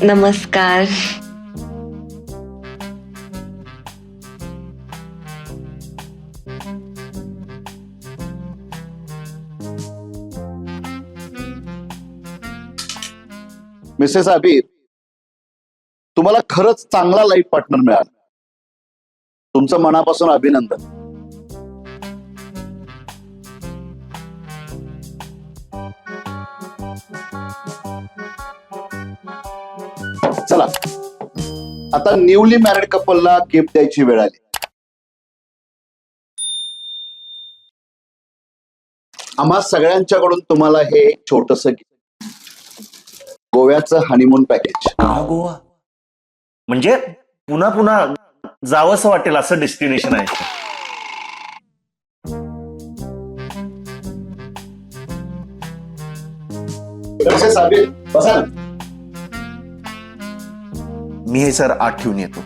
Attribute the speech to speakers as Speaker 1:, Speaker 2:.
Speaker 1: नमस्कार.
Speaker 2: मिसेस आबिर, तुम्हाला खरंच चांगला लाईफ पार्टनर मिळाला. तुमचं मनापासून अभिनंदन. चला, आता न्यूली मॅरिड कपलला गिफ्ट द्यायची वेळ आली. आम्हा सगळ्यांच्याकडून तुम्हाला हे छोटस गोव्याचं हनीमून पॅकेज.
Speaker 3: गोवा म्हणजे पुन्हा पुन्हा जावंसं वाटेल असं डेस्टिनेशन आहे.
Speaker 2: मिसेस आबिर, बसा ना.
Speaker 3: मी हे सर आत ठेवून येतो.